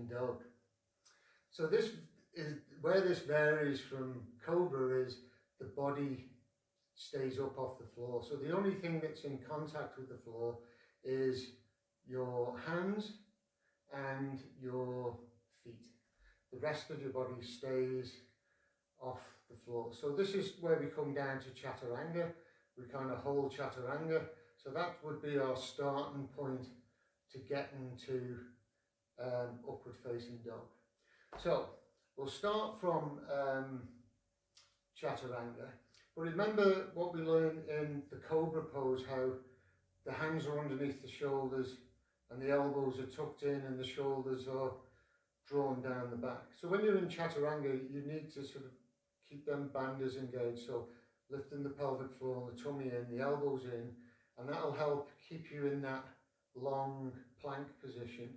dog. So this is where this varies from Cobra, is the body stays up off the floor. So the only thing that's in contact with the floor is your hands and your feet. The rest of your body stays off the floor. So this is where we come down to chaturanga. We kind of hold chaturanga. So that would be our starting point to getting to upward facing dog. So we'll start from chaturanga. But remember what we learned in the Cobra pose, how the hands are underneath the shoulders and the elbows are tucked in and the shoulders are drawn down the back. So when you're in chaturanga, you need to sort of keep them bandhas engaged. So lifting the pelvic floor and the tummy in, the elbows in, and that'll help keep you in that long plank position.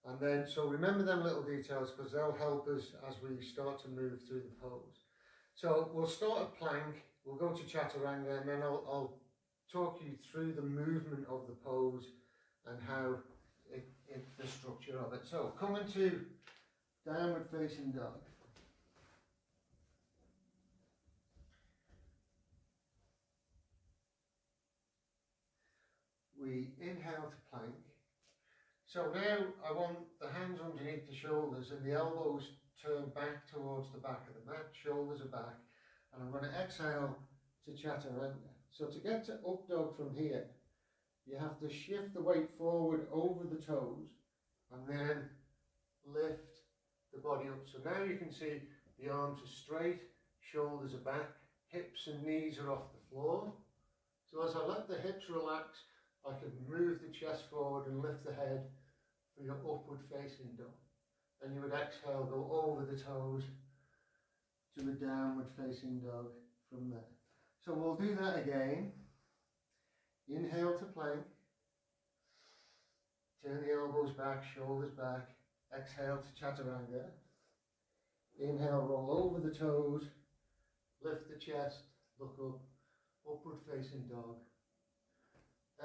And then, so remember them little details because they'll help us as we start to move through the pose. So we'll start at plank, we'll go to chaturanga, and then I'll talk you through the movement of the pose and how the structure of it. So coming to downward facing dog. We inhale to plank. So now I want the hands underneath the shoulders and the elbows turned back towards the back of the mat, shoulders are back, and I'm going to exhale to chaturanga. So to get to up dog from here, you have to shift the weight forward over the toes and then lift the body up. So now you can see the arms are straight, shoulders are back, hips and knees are off the floor. So as I let the hips relax, I can move the chest forward and lift the head for your upward facing dog. And you would exhale, go over the toes to a downward facing dog from there. So we'll do that again. Inhale to plank. Turn the elbows back, shoulders back. Exhale to chaturanga. Inhale, roll over the toes. Lift the chest, look up. Upward facing dog.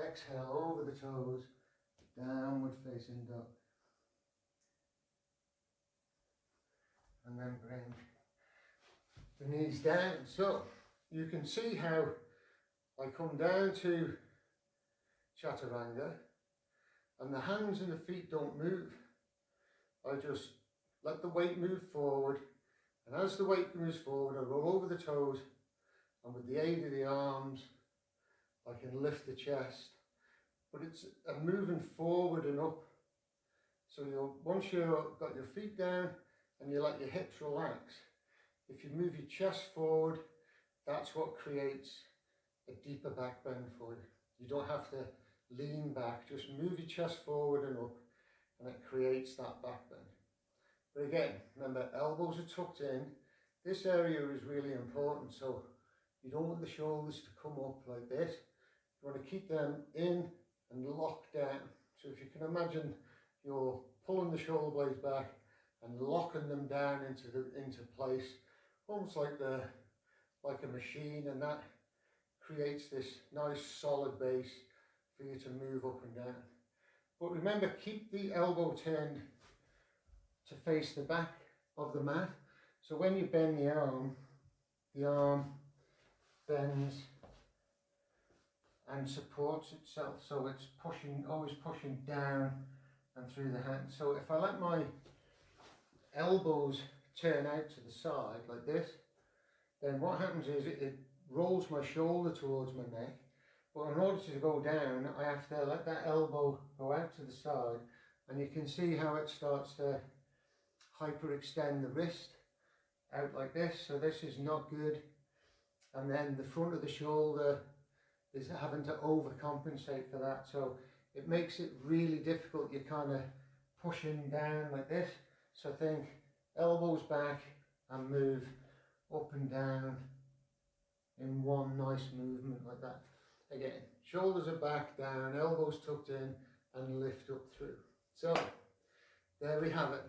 Exhale over the toes. Downward facing dog. And then bring the knees down. So you can see how I come down to chaturanga and the hands and the feet don't move. I just let the weight move forward, and as the weight moves forward I roll over the toes, and with the aid of the arms I can lift the chest, but it's a moving forward and up. So once you've got your feet down and you let your hips relax, if you move your chest forward, that's what creates a deeper back bend for you. You don't have to lean back, just move your chest forward and up, and it creates that back bend. But again, remember, elbows are tucked in. This area is really important, so you don't want the shoulders to come up like this. You want to keep them in and locked down. So if you can imagine, you're pulling the shoulder blades back and locking them down into place, almost like a machine, and that creates this nice solid base for you to move up and down. But remember, keep the elbow turned to face the back of the mat. So when you bend the arm bends and supports itself, so it's always pushing down and through the hand. So if I let my elbows turn out to the side like this, then what happens is it rolls my shoulder towards my neck. But in order to go down, I have to let that elbow go out to the side, and you can see how it starts to hyperextend the wrist out like this. So this is not good. And then the front of the shoulder is having to overcompensate for that. So it makes it really difficult. You're kind of pushing down like this. So think elbows back and move up and down in one nice movement like that. Again, shoulders are back, down, elbows tucked in, and lift up through. So there we have it.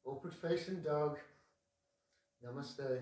Upward facing dog. Namaste.